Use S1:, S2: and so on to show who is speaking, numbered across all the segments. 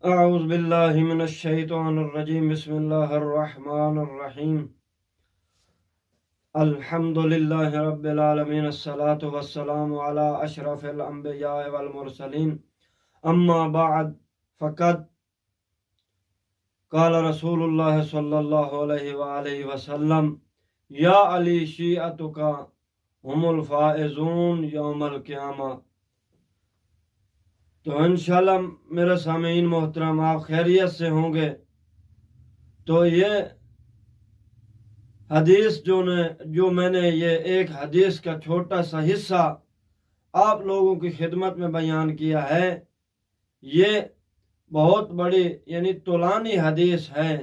S1: اعوذ باللہ من الشیطان الرجیم بسم اللہ الرحمن الرحیم الحمد للہ رب العالمین الصلاة والسلام علی اشرف الانبیاء والمرسلین اما بعد فقد قال رسول اللہ صلی اللہ علیہ وآلہ وسلم یا علی شیعتک هم الفائزون یوم القیامہ۔ تو انشاءاللہ میرے سامعین محترم، آپ خیریت سے ہوں گے۔ تو یہ حدیث جو میں نے یہ ایک حدیث کا چھوٹا سا حصہ آپ لوگوں کی خدمت میں بیان کیا ہے، یہ بہت بڑی یعنی طولانی حدیث ہے،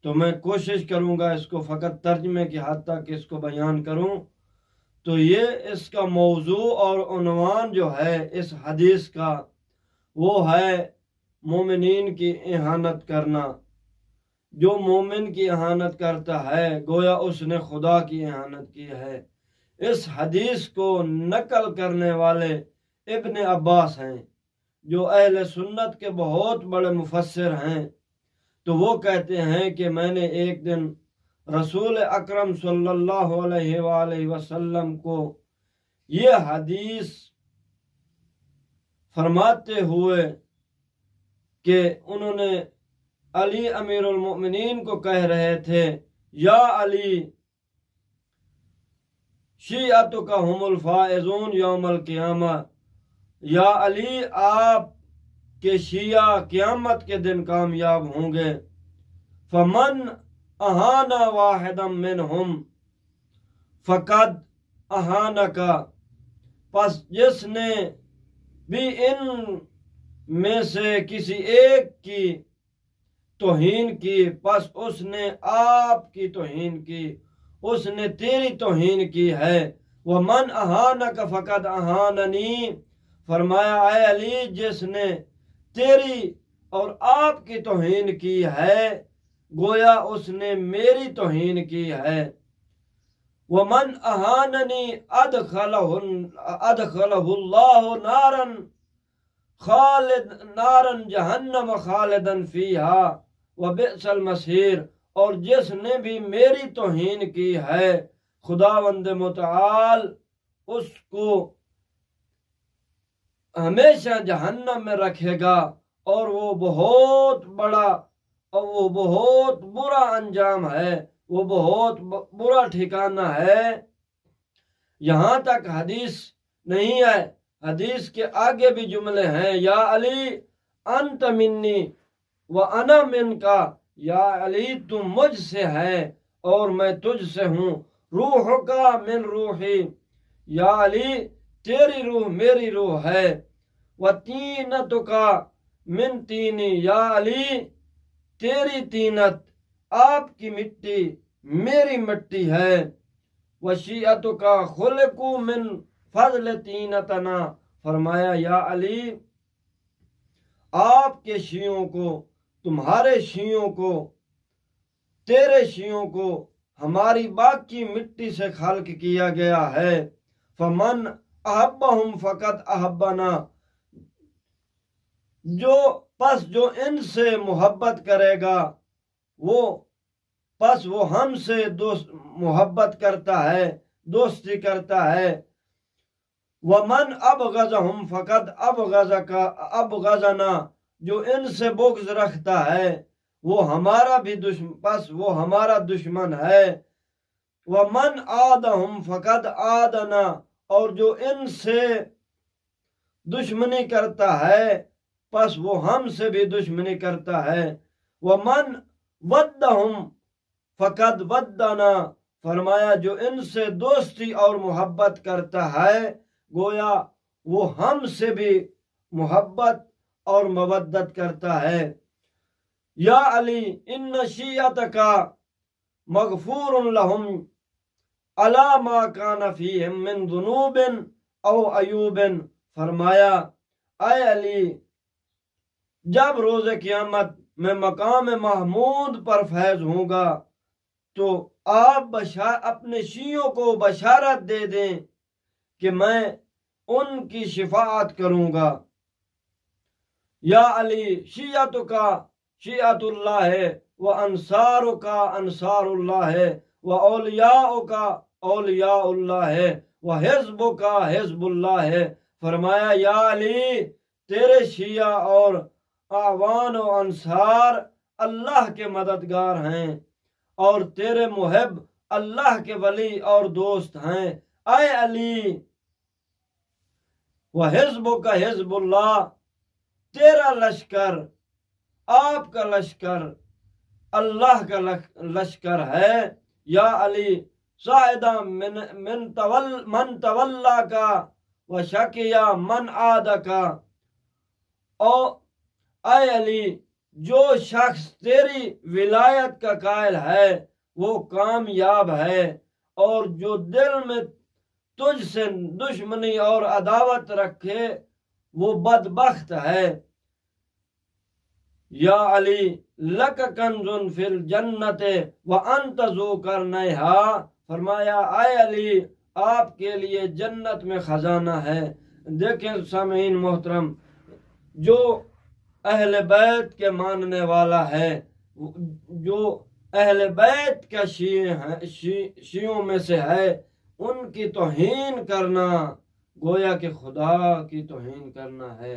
S1: تو میں کوشش کروں گا اس کو فقط ترجمے کی حد تک اس کو بیان کروں۔ تو یہ اس کا موضوع اور عنوان جو ہے اس حدیث کا وہ ہے مومنین کی اہانت کرنا۔ جو مومن کی اہانت کرتا ہے گویا اس نے خدا کی اہانت کی ہے۔ اس حدیث کو نقل کرنے والے ابن عباس ہیں، جو اہل سنت کے بہت بڑے مفسر ہیں۔ تو وہ کہتے ہیں کہ میں نے ایک دن رسول اکرم صلی اللہ علیہ وآلہ وسلم کو یہ حدیث فرماتے ہوئے کہ انہوں نے علی امیر المؤمنین کو کہہ رہے تھے، یا علی شیعتک هم الفائزون یوم القیامہ، یا علی آپ کے شیعہ قیامت کے دن کامیاب ہوں گے۔ فمن اہانا واحدا منہم فقد اہانکا، پس جس نے بھی ان میں سے کسی ایک کی توہین کی پس اس نے آپ کی توہین کی، اس نے تیری توہین کی ہے۔ ومن اہانک فقد اہاننی، فرمایا اے علی جس نے تیری اور آپ کی توہین کی ہے گویا اس نے میری توہین کی ہے۔ ومن اہاننی ادخلہ اللہ نارا جہنم خالدا فیہا وبئس المصیر، اور جس نے بھی میری توہین کی ہے خداوند متعال اس کو ہمیشہ جہنم میں رکھے گا، اور وہ بہت بڑا اور وہ بہت برا انجام ہے، وہ بہت برا ٹھکانہ ہے۔ یہاں تک حدیث نہیں ہے، حدیث کے آگے بھی جملے ہیں، یا علی انت منی وانا منکا، یا علی تم مجھ سے ہے اور میں تجھ سے ہوں۔ روح کا من روحی، یا علی تیری روح میری روح ہے۔ وطینت کا من تینی، یا علی تیری طینت آپ کی مٹی میری مٹی ہے۔ وشیعت کا خلقو من فضل طینتنا، فرمایا یا علی آپ کے شیعوں کو، تمہارے شیعوں کو، تیرے شیعوں کو ہماری باقی مٹی سے خلق کیا گیا ہے۔ فمن احبہم فقط احبنا، جو ان سے محبت کرے گا وہ ہم سے محبت کرتا ہے، دوستی کرتا ہے۔ ومن ابغضہم فقط ابغضنا، جو ان سے بغض رکھتا ہے وہ ہمارا بھی وہ ہمارا دشمن ہے۔ ومن عادہم فقط عادنا، اور جو ان سے دشمنی کرتا ہے پس وہ ہم سے بھی دشمنی کرتا ہے۔ ومن ودہم فقد ودنا، فرمایا جو ان سے دوستی اور محبت کرتا ہے گویا وہ ہم سے بھی محبت اور مودت کرتا ہے۔ یا علی ان شیعتک مغفور لہم علی ما کان فیہم من ذنوب او عیوب، فرمایا اے علی جب روز قیامت میں مقام محمود پر فیض ہوں گا تو آپ اپنے شیعوں کو بشارت دے دیں کہ میں ان کی شفاعت کروں گا۔ یا علی شیعت کا شیعت اللہ ہے، وہ انصار کا انصار اللہ ہے، وہ اولیاء کا اولیاء اللہ ہے، وہ حزب کا حزب اللہ ہے۔ فرمایا یا علی تیرے شیعہ اور اعوان و انصار اللہ کے مددگار ہیں، اور تیرے محب اللہ کے ولی اور دوست ہیں۔ اے علی وہ حزب کا حزب اللہ، تیرا لشکر آپ کا لشکر اللہ کا لشکر ہے۔ یا علی ساعدہ من تولا کا و شکیہ من عاد کا، او اے علی جو شخص تیری ولایت کا قائل ہے وہ کامیاب ہے، اور جو دل میں تجھ سے دشمنی اور عداوت رکھے وہ بدبخت ہے۔ یا علی لک کنز فی الجنت وانت ذو قرنیہا، فرمایا اے علی آپ کے لیے جنت میں خزانہ ہے۔ دیکھیں سامعین محترم، جو اہل بیت کے ماننے والا ہے، جو اہل بیت کا شیعوں میں سے ہے، ان کی توہین کرنا گویا کہ خدا کی توہین کرنا ہے۔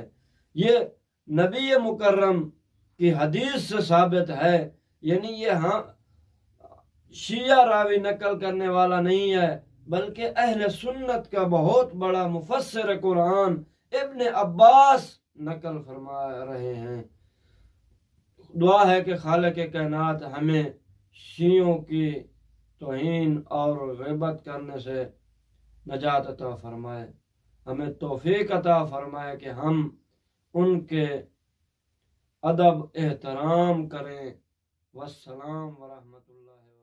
S1: یہ نبی مکرم کی حدیث سے ثابت ہے، یعنی یہ شیعہ راوی نقل کرنے والا نہیں ہے، بلکہ اہل سنت کا بہت بڑا مفسر قرآن ابن عباس نقل فرما رہے ہیں۔ دعا ہے کہ خالق کائنات ہمیں شیعوں کی توہین اور غیبت کرنے سے نجات عطا فرمائے، ہمیں توفیق عطا فرمائے کہ ہم ان کے ادب احترام کریں۔ والسلام ورحمۃ اللہ۔